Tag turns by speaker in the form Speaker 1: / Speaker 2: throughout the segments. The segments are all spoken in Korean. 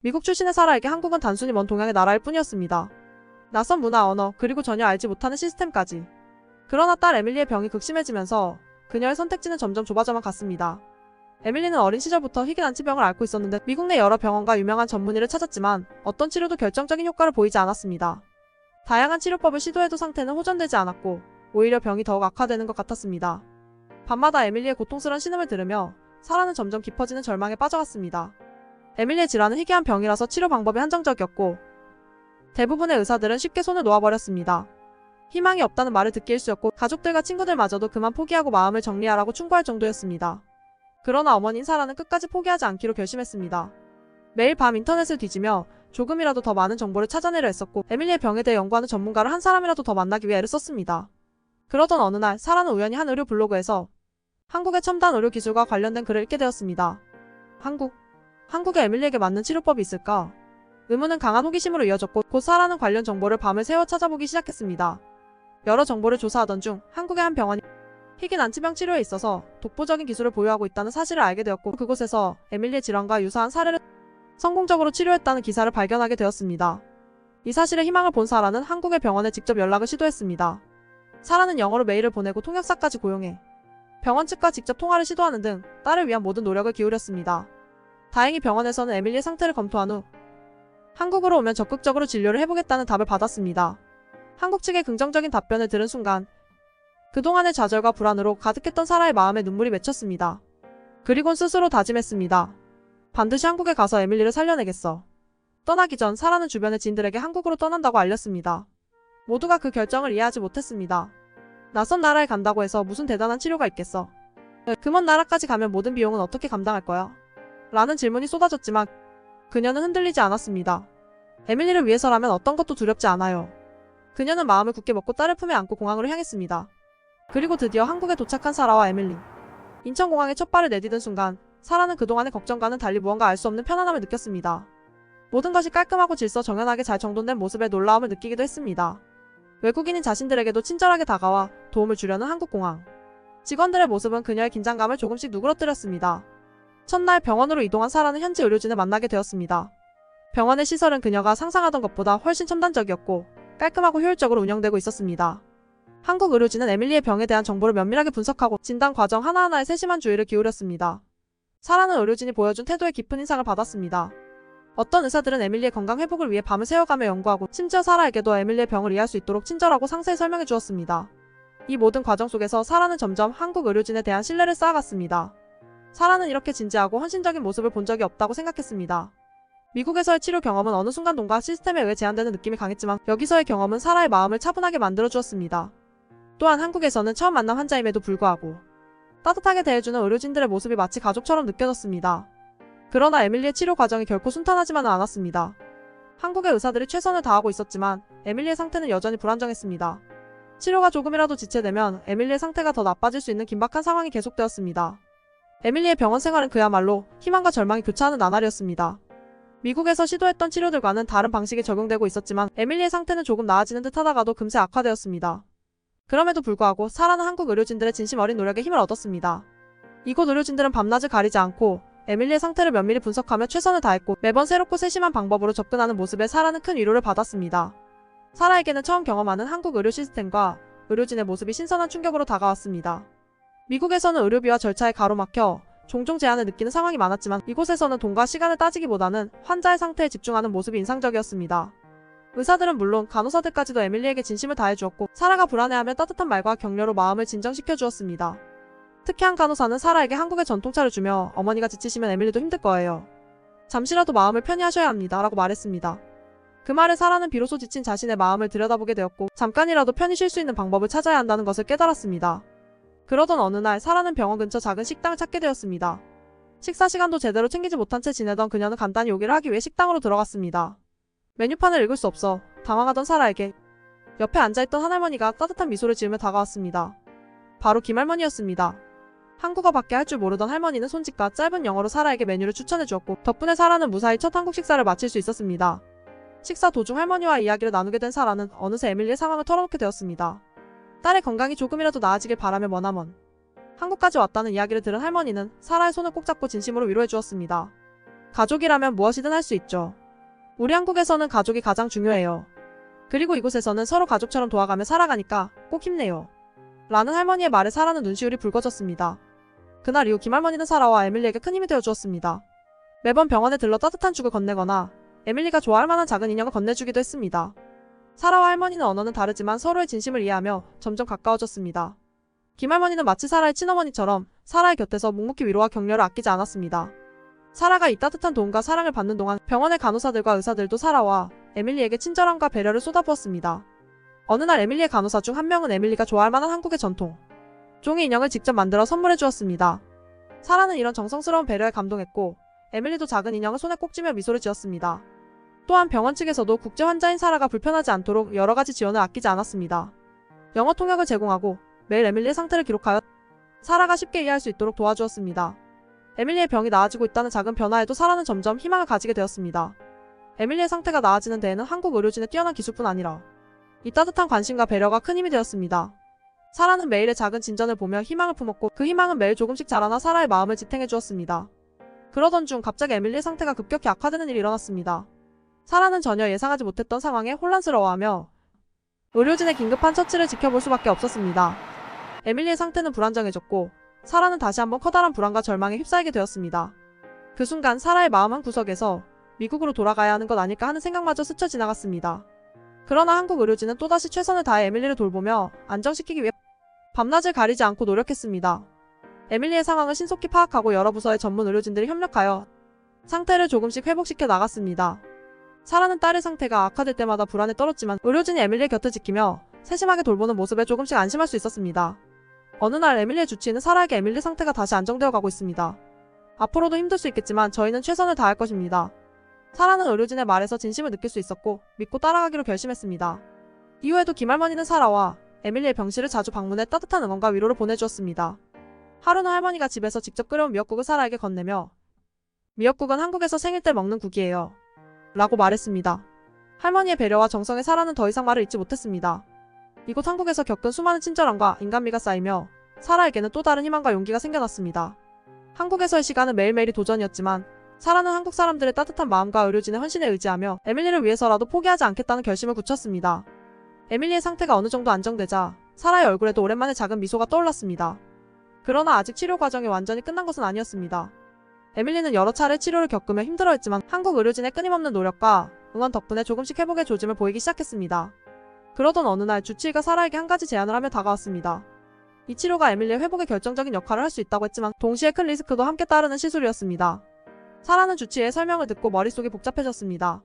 Speaker 1: 미국 출신의 사라에게 한국은 단순히 먼 동양의 나라일 뿐이었습니다. 낯선 문화, 언어, 그리고 전혀 알지 못하는 시스템까지. 그러나 딸 에밀리의 병이 극심해지면서 그녀의 선택지는 점점 좁아져만 갔습니다. 에밀리는 어린 시절부터 희귀 난치병을 앓고 있었는데 미국 내 여러 병원과 유명한 전문의를 찾았지만 어떤 치료도 결정적인 효과를 보이지 않았습니다. 다양한 치료법을 시도해도 상태는 호전되지 않았고 오히려 병이 더욱 악화되는 것 같았습니다. 밤마다 에밀리의 고통스러운 신음을 들으며 사라는 점점 깊어지는 절망에 빠져갔습니다. 에밀리의 질환은 희귀한 병이라서 치료 방법이 한정적이었고 대부분의 의사들은 쉽게 손을 놓아버렸습니다. 희망이 없다는 말을 듣기 일쑤였고 가족들과 친구들마저도 그만 포기하고 마음을 정리하라고 충고할 정도였습니다. 그러나 어머니인 사라는 끝까지 포기하지 않기로 결심했습니다. 매일 밤 인터넷을 뒤지며 조금이라도 더 많은 정보를 찾아내려 했었고 에밀리의 병에 대해 연구하는 전문가를 한 사람이라도 더 만나기 위해 애를 썼습니다. 그러던 어느 날 사라는 우연히 한 의료 블로그에서 한국의 첨단 의료 기술과 관련된 글을 읽게 되었습니다. 한국에 에밀리에게 맞는 치료법이 있을까? 의문은 강한 호기심으로 이어졌고 곧 사라는 관련 정보를 밤을 새워 찾아보기 시작했습니다. 여러 정보를 조사하던 중 한국의 한 병원이 희귀 난치병 치료에 있어서 독보적인 기술을 보유하고 있다는 사실을 알게 되었고 그곳에서 에밀리의 질환과 유사한 사례를 성공적으로 치료했다는 기사를 발견하게 되었습니다. 이 사실에 희망을 본 사라는 한국의 병원에 직접 연락을 시도했습니다. 사라는 영어로 메일을 보내고 통역사까지 고용해 병원 측과 직접 통화를 시도하는 등 딸을 위한 모든 노력을 기울였습니다. 다행히 병원에서는 에밀리의 상태를 검토한 후 한국으로 오면 적극적으로 진료를 해보겠다는 답을 받았습니다. 한국 측의 긍정적인 답변을 들은 순간 그동안의 좌절과 불안으로 가득했던 사라의 마음에 눈물이 맺혔습니다. 그리곤 스스로 다짐했습니다. 반드시 한국에 가서 에밀리를 살려내겠어. 떠나기 전 사라는 주변의 지인들에게 한국으로 떠난다고 알렸습니다. 모두가 그 결정을 이해하지 못했습니다. 낯선 나라에 간다고 해서 무슨 대단한 치료가 있겠어. 그 먼 나라까지 가면 모든 비용은 어떻게 감당할 거야? 라는 질문이 쏟아졌지만 그녀는 흔들리지 않았습니다. 에밀리를 위해서라면 어떤 것도 두렵지 않아요. 그녀는 마음을 굳게 먹고 딸을 품에 안고 공항으로 향했습니다. 그리고 드디어 한국에 도착한 사라와 에밀리. 인천공항에 첫 발을 내디딘 순간 사라는 그동안의 걱정과는 달리 무언가 알 수 없는 편안함을 느꼈습니다. 모든 것이 깔끔하고 질서 정연하게 잘 정돈된 모습에 놀라움을 느끼기도 했습니다. 외국인인 자신들에게도 친절하게 다가와 도움을 주려는 한국공항. 직원들의 모습은 그녀의 긴장감을 조금씩 누그러뜨렸습니다. 첫날 병원으로 이동한 사라는 현지 의료진을 만나게 되었습니다. 병원의 시설은 그녀가 상상하던 것보다 훨씬 첨단적이었고 깔끔하고 효율적으로 운영되고 있었습니다. 한국 의료진은 에밀리의 병에 대한 정보를 면밀하게 분석하고 진단 과정 하나하나에 세심한 주의를 기울였습니다. 사라는 의료진이 보여준 태도에 깊은 인상을 받았습니다. 어떤 의사들은 에밀리의 건강 회복을 위해 밤을 새워가며 연구하고 심지어 사라에게도 에밀리의 병을 이해할 수 있도록 친절하고 상세히 설명해 주었습니다. 이 모든 과정 속에서 사라는 점점 한국 의료진에 대한 신뢰를 쌓아갔습니다. 사라는 이렇게 진지하고 헌신적인 모습을 본 적이 없다고 생각했습니다. 미국에서의 치료 경험은 어느 순간론가 시스템에 의해 제한되는 느낌이 강했지만 여기서의 경험은 사라의 마음을 차분하게 만들어주었습니다. 또한 한국에서는 처음 만난 환자임에도 불구하고 따뜻하게 대해주는 의료진들의 모습이 마치 가족처럼 느껴졌습니다. 그러나 에밀리의 치료 과정이 결코 순탄하지만은 않았습니다. 한국의 의사들이 최선을 다하고 있었지만 에밀리의 상태는 여전히 불안정했습니다. 치료가 조금이라도 지체되면 에밀리의 상태가 더 나빠질 수 있는 긴박한 상황이 계속되었습니다. 에밀리의 병원 생활은 그야말로 희망과 절망이 교차하는 나날이었습니다. 미국에서 시도했던 치료들과는 다른 방식이 적용되고 있었지만 에밀리의 상태는 조금 나아지는 듯 하다가도 금세 악화되었습니다. 그럼에도 불구하고 사라는 한국 의료진들의 진심 어린 노력에 힘을 얻었습니다. 이곳 의료진들은 밤낮을 가리지 않고 에밀리의 상태를 면밀히 분석하며 최선을 다했고 매번 새롭고 세심한 방법으로 접근하는 모습에 사라는 큰 위로를 받았습니다. 사라에게는 처음 경험하는 한국 의료 시스템과 의료진의 모습이 신선한 충격으로 다가왔습니다. 미국에서는 의료비와 절차에 가로막혀 종종 제한을 느끼는 상황이 많았지만 이곳에서는 돈과 시간을 따지기보다는 환자의 상태에 집중하는 모습이 인상적이었습니다. 의사들은 물론 간호사들까지도 에밀리에게 진심을 다해주었고 사라가 불안해하면 따뜻한 말과 격려로 마음을 진정시켜 주었습니다. 특히 한 간호사는 사라에게 한국의 전통차를 주며 어머니가 지치시면 에밀리도 힘들 거예요. 잠시라도 마음을 편히 하셔야 합니다. 라고 말했습니다. 그 말에 사라는 비로소 지친 자신의 마음을 들여다보게 되었고 잠깐이라도 편히 쉴 수 있는 방법을 찾아야 한다는 것을 깨달았습니다. 그러던 어느 날 사라는 병원 근처 작은 식당을 찾게 되었습니다. 식사 시간도 제대로 챙기지 못한 채 지내던 그녀는 간단히 요기를 하기 위해 식당으로 들어갔습니다. 메뉴판을 읽을 수 없어 당황하던 사라에게 옆에 앉아있던 한 할머니가 따뜻한 미소를 지으며 다가왔습니다. 바로 김할머니였습니다. 한국어밖에 할 줄 모르던 할머니는 손짓과 짧은 영어로 사라에게 메뉴를 추천해 주었고 덕분에 사라는 무사히 첫 한국 식사를 마칠 수 있었습니다. 식사 도중 할머니와 이야기를 나누게 된 사라는 어느새 에밀리의 상황을 털어놓게 되었습니다. 딸의 건강이 조금이라도 나아지길 바라며 머나먼 한국까지 왔다는 이야기를 들은 할머니는 사라의 손을 꼭 잡고 진심으로 위로해 주었습니다. 가족이라면 무엇이든 할 수 있죠. 우리 한국에서는 가족이 가장 중요해요. 그리고 이곳에서는 서로 가족처럼 도와가며 살아가니까 꼭 힘내요. 라는 할머니의 말에 사라는 눈시울이 붉어졌습니다. 그날 이후 김할머니는 사라와 에밀리에게 큰 힘이 되어주었습니다. 매번 병원에 들러 따뜻한 죽을 건네거나 에밀리가 좋아할 만한 작은 인형을 건네주기도 했습니다. 사라와 할머니는 언어는 다르지만 서로의 진심을 이해하며 점점 가까워졌습니다. 김할머니는 마치 사라의 친어머니처럼 사라의 곁에서 묵묵히 위로와 격려를 아끼지 않았습니다. 사라가 이 따뜻한 도움과 사랑을 받는 동안 병원의 간호사들과 의사들도 사라와 에밀리에게 친절함과 배려를 쏟아부었습니다. 어느 날 에밀리의 간호사 중 한 명은 에밀리가 좋아할 만한 한국의 전통 종이 인형을 직접 만들어 선물해 주었습니다. 사라는 이런 정성스러운 배려에 감동했고 에밀리도 작은 인형을 손에 꼭 쥐며 미소를 지었습니다. 또한 병원 측에서도 국제 환자인 사라가 불편하지 않도록 여러 가지 지원을 아끼지 않았습니다. 영어 통역을 제공하고 매일 에밀리의 상태를 기록하여 사라가 쉽게 이해할 수 있도록 도와주었습니다. 에밀리의 병이 나아지고 있다는 작은 변화에도 사라는 점점 희망을 가지게 되었습니다. 에밀리의 상태가 나아지는 데에는 한국 의료진의 뛰어난 기술뿐 아니라 이 따뜻한 관심과 배려가 큰 힘이 되었습니다. 사라는 매일의 작은 진전을 보며 희망을 품었고 그 희망은 매일 조금씩 자라나 사라의 마음을 지탱해 주었습니다. 그러던 중 갑자기 에밀리의 상태가 급격히 악화되는 일이 일어났습니다. 사라는 전혀 예상하지 못했던 상황에 혼란스러워하며 의료진의 긴급한 처치를 지켜볼 수밖에 없었습니다. 에밀리의 상태는 불안정해졌고 사라는 다시 한번 커다란 불안과 절망에 휩싸이게 되었습니다. 그 순간 사라의 마음 한 구석에서 미국으로 돌아가야 하는 것 아닐까 하는 생각마저 스쳐 지나갔습니다. 그러나 한국 의료진은 또다시 최선을 다해 에밀리를 돌보며 안정시키기 위해 밤낮을 가리지 않고 노력했습니다. 에밀리의 상황을 신속히 파악하고 여러 부서의 전문 의료진들이 협력하여 상태를 조금씩 회복시켜 나갔습니다. 사라는 딸의 상태가 악화될 때마다 불안에 떨었지만 의료진이 에밀리의 곁을 지키며 세심하게 돌보는 모습에 조금씩 안심할 수 있었습니다. 어느 날 에밀리의 주치의는 사라에게 에밀리 상태가 다시 안정되어 가고 있습니다. 앞으로도 힘들 수 있겠지만 저희는 최선을 다할 것입니다. 사라는 의료진의 말에서 진심을 느낄 수 있었고 믿고 따라가기로 결심했습니다. 이후에도 김할머니는 사라와 에밀리의 병실을 자주 방문해 따뜻한 응원과 위로를 보내주었습니다. 하루는 할머니가 집에서 직접 끓여온 미역국을 사라에게 건네며 미역국은 한국에서 생일 때 먹는 국이에요. 라고 말했습니다. 할머니의 배려와 정성에 사라는 더 이상 말을 잇지 못했습니다. 이곳 한국에서 겪은 수많은 친절함과 인간미가 쌓이며 사라에게는 또 다른 희망과 용기가 생겨났습니다. 한국에서의 시간은 매일매일이 도전이었지만 사라는 한국 사람들의 따뜻한 마음과 의료진의 헌신에 의지하며 에밀리를 위해서라도 포기하지 않겠다는 결심을 굳혔습니다. 에밀리의 상태가 어느 정도 안정되자 사라의 얼굴에도 오랜만에 작은 미소가 떠올랐습니다. 그러나 아직 치료 과정이 완전히 끝난 것은 아니었습니다. 에밀리는 여러 차례 치료를 겪으며 힘들어했지만 한국 의료진의 끊임없는 노력과 응원 덕분에 조금씩 회복의 조짐을 보이기 시작했습니다. 그러던 어느 날 주치의가 사라에게 한 가지 제안을 하며 다가왔습니다. 이 치료가 에밀리의 회복에 결정적인 역할을 할 수 있다고 했지만 동시에 큰 리스크도 함께 따르는 시술이었습니다. 사라는 주치의의 설명을 듣고 머릿속이 복잡해졌습니다.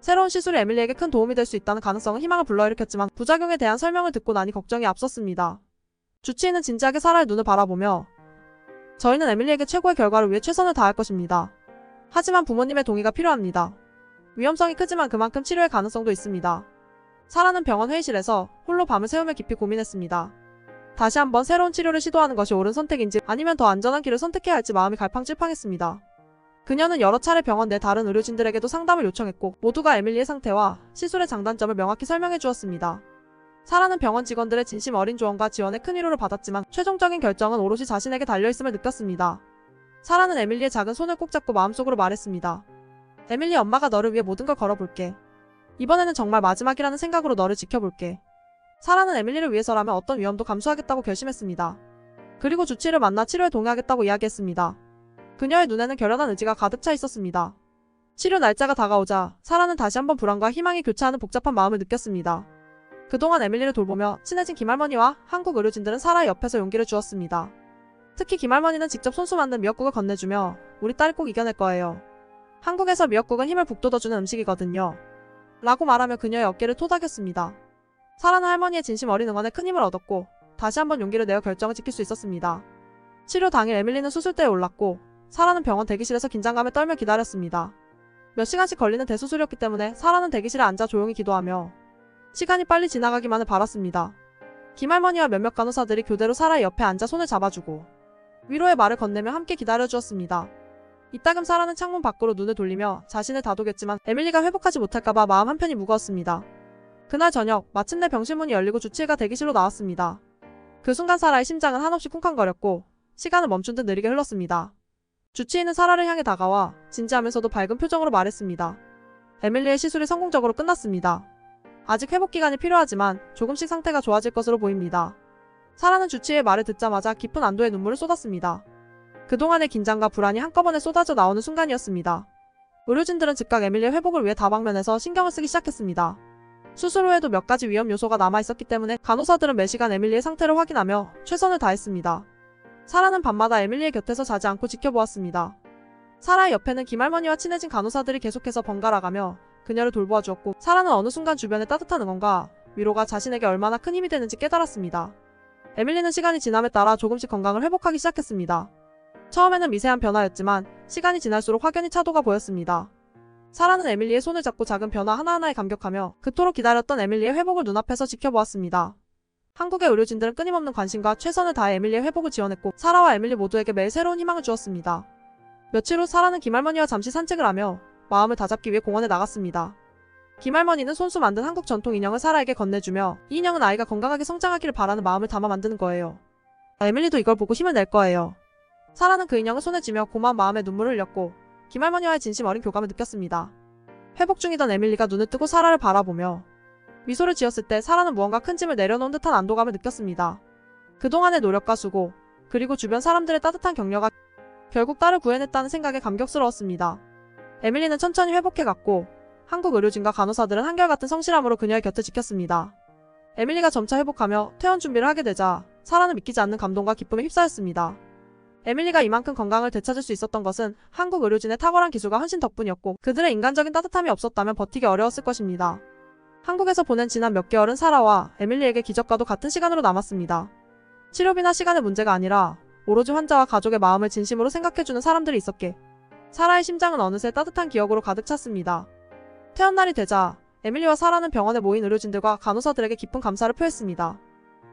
Speaker 1: 새로운 시술이 에밀리에게 큰 도움이 될 수 있다는 가능성은 희망을 불러일으켰지만 부작용에 대한 설명을 듣고 나니 걱정이 앞섰습니다. 주치의는 진지하게 사라의 눈을 바라보며 저희는 에밀리에게 최고의 결과를 위해 최선을 다할 것입니다. 하지만 부모님의 동의가 필요합니다. 위험성이 크지만 그만큼 치료의 가능성도 있습니다. 사라는 병원 회의실에서 홀로 밤을 새우며 깊이 고민했습니다. 다시 한번 새로운 치료를 시도하는 것이 옳은 선택인지 아니면 더 안전한 길을 선택해야 할지 마음이 갈팡질팡했습니다. 그녀는 여러 차례 병원 내 다른 의료진들에게도 상담을 요청했고 모두가 에밀리의 상태와 시술의 장단점을 명확히 설명해 주었습니다. 사라는 병원 직원들의 진심 어린 조언과 지원에 큰 위로를 받았지만 최종적인 결정은 오롯이 자신에게 달려있음을 느꼈습니다. 사라는 에밀리의 작은 손을 꼭 잡고 마음속으로 말했습니다. 에밀리, 엄마가 너를 위해 모든 걸 걸어볼게. 이번에는 정말 마지막이라는 생각으로 너를 지켜볼게. 사라는 에밀리를 위해서라면 어떤 위험도 감수하겠다고 결심했습니다. 그리고 주치의를 만나 치료에 동의하겠다고 이야기했습니다. 그녀의 눈에는 결연한 의지가 가득 차 있었습니다. 치료 날짜가 다가오자 사라는 다시 한번 불안과 희망이 교차하는 복잡한 마음을 느꼈습니다. 그동안 에밀리를 돌보며 친해진 김할머니와 한국 의료진들은 사라의 옆에서 용기를 주었습니다. 특히 김할머니는 직접 손수 만든 미역국을 건네주며 우리 딸이 꼭 이겨낼 거예요. 한국에서 미역국은 힘을 북돋아주는 음식이거든요. 라고 말하며 그녀의 어깨를 토닥였습니다. 사라는 할머니의 진심 어린 응원에 큰 힘을 얻었고 다시 한번 용기를 내어 결정을 지킬 수 있었습니다. 치료 당일 에밀리는 수술대에 올랐고 사라는 병원 대기실에서 긴장감에 떨며 기다렸습니다. 몇 시간씩 걸리는 대수술이었기 때문에 사라는 대기실에 앉아 조용히 기도하며 시간이 빨리 지나가기만을 바랐습니다. 김할머니와 몇몇 간호사들이 교대로 사라의 옆에 앉아 손을 잡아주고 위로의 말을 건네며 함께 기다려주었습니다. 이따금 사라는 창문 밖으로 눈을 돌리며 자신을 다독였지만 에밀리가 회복하지 못할까봐 마음 한편이 무거웠습니다. 그날 저녁 마침내 병실 문이 열리고 주치의가 대기실로 나왔습니다. 그 순간 사라의 심장은 한없이 쿵쾅거렸고 시간은 멈춘 듯 느리게 흘렀습니다. 주치의는 사라를 향해 다가와 진지하면서도 밝은 표정으로 말했습니다. 에밀리의 시술이 성공적으로 끝났습니다. 아직 회복 기간이 필요하지만 조금씩 상태가 좋아질 것으로 보입니다. 사라는 주치의의 말을 듣자마자 깊은 안도의 눈물을 쏟았습니다. 그동안의 긴장과 불안이 한꺼번에 쏟아져 나오는 순간이었습니다. 의료진들은 즉각 에밀리의 회복을 위해 다방면에서 신경을 쓰기 시작했습니다. 수술 후에도 몇 가지 위험 요소가 남아있었기 때문에 간호사들은 매시간 에밀리의 상태를 확인하며 최선을 다했습니다. 사라는 밤마다 에밀리의 곁에서 자지 않고 지켜보았습니다. 사라의 옆에는 김할머니와 친해진 간호사들이 계속해서 번갈아가며 그녀를 돌보아 주었고, 사라는 어느 순간 주변의 따뜻한 응원과 위로가 자신에게 얼마나 큰 힘이 되는지 깨달았습니다. 에밀리는 시간이 지남에 따라 조금씩 건강을 회복하기 시작했습니다. 처음에는 미세한 변화였지만 시간이 지날수록 확연히 차도가 보였습니다. 사라는 에밀리의 손을 잡고 작은 변화 하나하나에 감격하며 그토록 기다렸던 에밀리의 회복을 눈앞에서 지켜보았습니다. 한국의 의료진들은 끊임없는 관심과 최선을 다해 에밀리의 회복을 지원했고, 사라와 에밀리 모두에게 매일 새로운 희망을 주었습니다. 며칠 후 사라는 김할머니와 잠시 산책을 하며 마음을 다잡기 위해 공원에 나갔습니다. 김할머니는 손수 만든 한국 전통 인형을 사라에게 건네주며 이 인형은 아이가 건강하게 성장하기를 바라는 마음을 담아 만드는 거예요. 에밀리도 이걸 보고 힘을 낼 거예요. 사라는 그 인형을 손에 쥐며 고마운 마음에 눈물을 흘렸고 김할머니와의 진심 어린 교감을 느꼈습니다. 회복 중이던 에밀리가 눈을 뜨고 사라를 바라보며 미소를 지었을 때 사라는 무언가 큰 짐을 내려놓은 듯한 안도감을 느꼈습니다. 그동안의 노력과 수고, 그리고 주변 사람들의 따뜻한 격려가 결국 딸을 구해냈다는 생각에 감격스러웠습니다. 에밀리는 천천히 회복해갔고 한국 의료진과 간호사들은 한결같은 성실함으로 그녀의 곁을 지켰습니다. 에밀리가 점차 회복하며 퇴원 준비를 하게 되자 사라는 믿기지 않는 감동과 기쁨에 휩싸였습니다. 에밀리가 이만큼 건강을 되찾을 수 있었던 것은 한국 의료진의 탁월한 기술과 헌신 덕분이었고, 그들의 인간적인 따뜻함이 없었다면 버티기 어려웠을 것입니다. 한국에서 보낸 지난 몇 개월은 사라와 에밀리에게 기적과도 같은 시간으로 남았습니다. 치료비나 시간의 문제가 아니라 오로지 환자와 가족의 마음을 진심으로 생각해주는 사람들이 있었기에 사라의 심장은 어느새 따뜻한 기억으로 가득 찼습니다. 퇴원날이 되자 에밀리와 사라는 병원에 모인 의료진들과 간호사들에게 깊은 감사를 표했습니다.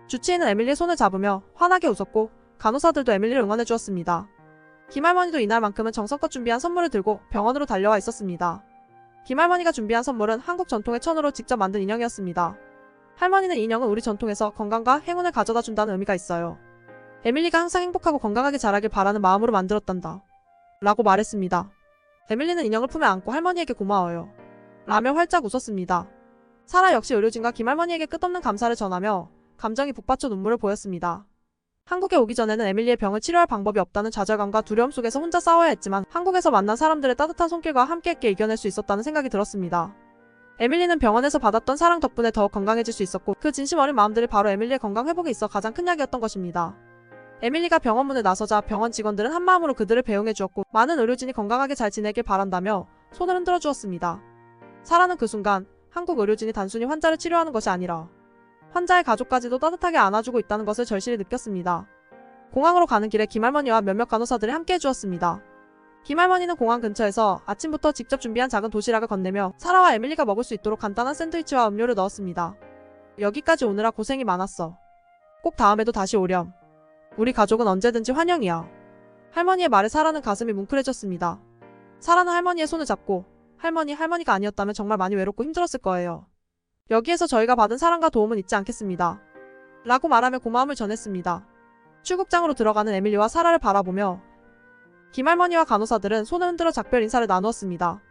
Speaker 1: 주치의는 에밀리의 손을 잡으며 환하게 웃었고 간호사들도 에밀리를 응원해 주었습니다. 김할머니도 이날만큼은 정성껏 준비한 선물을 들고 병원으로 달려와 있었습니다. 김할머니가 준비한 선물은 한국 전통의 천으로 직접 만든 인형이었습니다. 할머니는 이 인형은 우리 전통에서 건강과 행운을 가져다 준다는 의미가 있어요. 에밀리가 항상 행복하고 건강하게 자라길 바라는 마음으로 만들었단다 라고 말했습니다. 에밀리는 인형을 품에 안고 할머니에게 고마워요 라며 활짝 웃었습니다. 사라 역시 의료진과 김할머니에게 끝없는 감사를 전하며 감정이 북받쳐 눈물을 보였습니다. 한국에 오기 전에는 에밀리의 병을 치료할 방법이 없다는 좌절감과 두려움 속에서 혼자 싸워야 했지만 한국에서 만난 사람들의 따뜻한 손길과 함께했기에 이겨낼 수 있었다는 생각이 들었습니다. 에밀리는 병원에서 받았던 사랑 덕분에 더욱 건강해질 수 있었고, 그 진심 어린 마음들이 바로 에밀리의 건강 회복에 있어 가장 큰 약이었던 것입니다. 에밀리가 병원 문을 나서자 병원 직원들은 한마음으로 그들을 배웅해 주었고, 많은 의료진이 건강하게 잘 지내길 바란다며 손을 흔들어 주었습니다. 사라는 그 순간 한국 의료진이 단순히 환자를 치료하는 것이 아니라 환자의 가족까지도 따뜻하게 안아주고 있다는 것을 절실히 느꼈습니다. 공항으로 가는 길에 김할머니와 몇몇 간호사들이 함께 해주었습니다. 김할머니는 공항 근처에서 아침부터 직접 준비한 작은 도시락을 건네며 사라와 에밀리가 먹을 수 있도록 간단한 샌드위치와 음료를 넣었습니다. 여기까지 오느라 고생이 많았어. 꼭 다음에도 다시 오렴. 우리 가족은 언제든지 환영이야. 할머니의 말에 사라는 가슴이 뭉클해졌습니다. 사라는 할머니의 손을 잡고 할머니가 아니었다면 정말 많이 외롭고 힘들었을 거예요. 여기에서 저희가 받은 사랑과 도움은 잊지 않겠습니다. 라고 말하며 고마움을 전했습니다. 출국장으로 들어가는 에밀리와 사라를 바라보며 김할머니와 간호사들은 손을 흔들어 작별 인사를 나누었습니다.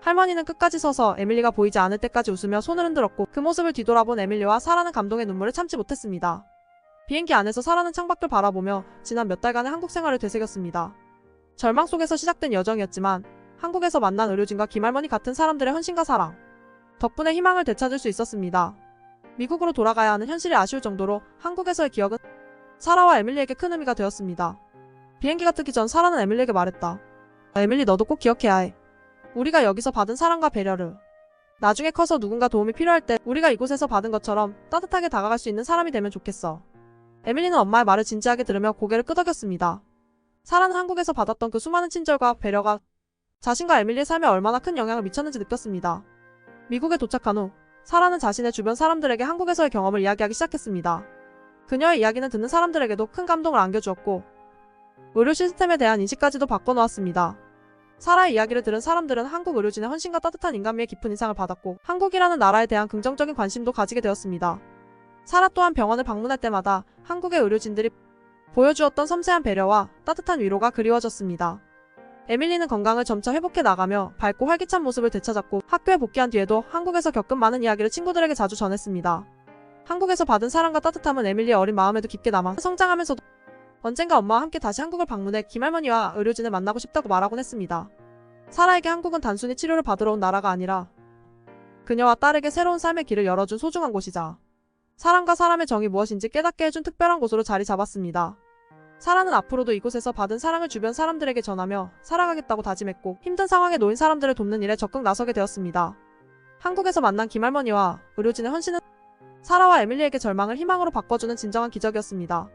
Speaker 1: 할머니는 끝까지 서서 에밀리가 보이지 않을 때까지 웃으며 손을 흔들었고, 그 모습을 뒤돌아본 에밀리와 사라는 감동의 눈물을 참지 못했습니다. 비행기 안에서 사라는 창밖을 바라보며 지난 몇 달간의 한국 생활을 되새겼습니다. 절망 속에서 시작된 여정이었지만 한국에서 만난 의료진과 김할머니 같은 사람들의 헌신과 사랑 덕분에 희망을 되찾을 수 있었습니다. 미국으로 돌아가야 하는 현실이 아쉬울 정도로 한국에서의 기억은 사라와 에밀리에게 큰 의미가 되었습니다. 비행기가 뜨기 전 사라는 에밀리에게 말했다. 에밀리, 너도 꼭 기억해야 해. 우리가 여기서 받은 사랑과 배려를 나중에 커서 누군가 도움이 필요할 때 우리가 이곳에서 받은 것처럼 따뜻하게 다가갈 수 있는 사람이 되면 좋겠어. 에밀리는 엄마의 말을 진지하게 들으며 고개를 끄덕였습니다. 사라는 한국에서 받았던 그 수많은 친절과 배려가 자신과 에밀리의 삶에 얼마나 큰 영향을 미쳤는지 느꼈습니다. 미국에 도착한 후 사라는 자신의 주변 사람들에게 한국에서의 경험을 이야기하기 시작했습니다. 그녀의 이야기는 듣는 사람들에게도 큰 감동을 안겨주었고 의료 시스템에 대한 인식까지도 바꿔놓았습니다. 사라의 이야기를 들은 사람들은 한국 의료진의 헌신과 따뜻한 인간미에 깊은 인상을 받았고 한국이라는 나라에 대한 긍정적인 관심도 가지게 되었습니다. 사라 또한 병원을 방문할 때마다 한국의 의료진들이 보여주었던 섬세한 배려와 따뜻한 위로가 그리워졌습니다. 에밀리는 건강을 점차 회복해 나가며 밝고 활기찬 모습을 되찾았고 학교에 복귀한 뒤에도 한국에서 겪은 많은 이야기를 친구들에게 자주 전했습니다. 한국에서 받은 사랑과 따뜻함은 에밀리의 어린 마음에도 깊게 남아 성장하면서도 언젠가 엄마와 함께 다시 한국을 방문해 김할머니와 의료진을 만나고 싶다고 말하곤 했습니다. 사라에게 한국은 단순히 치료를 받으러 온 나라가 아니라 그녀와 딸에게 새로운 삶의 길을 열어준 소중한 곳이자 사람과 사람의 정이 무엇인지 깨닫게 해준 특별한 곳으로 자리 잡았습니다. 사라는 앞으로도 이곳에서 받은 사랑을 주변 사람들에게 전하며 살아가겠다고 다짐했고 힘든 상황에 놓인 사람들을 돕는 일에 적극 나서게 되었습니다. 한국에서 만난 김할머니와 의료진의 헌신은 사라와 에밀리에게 절망을 희망으로 바꿔주는 진정한 기적이었습니다.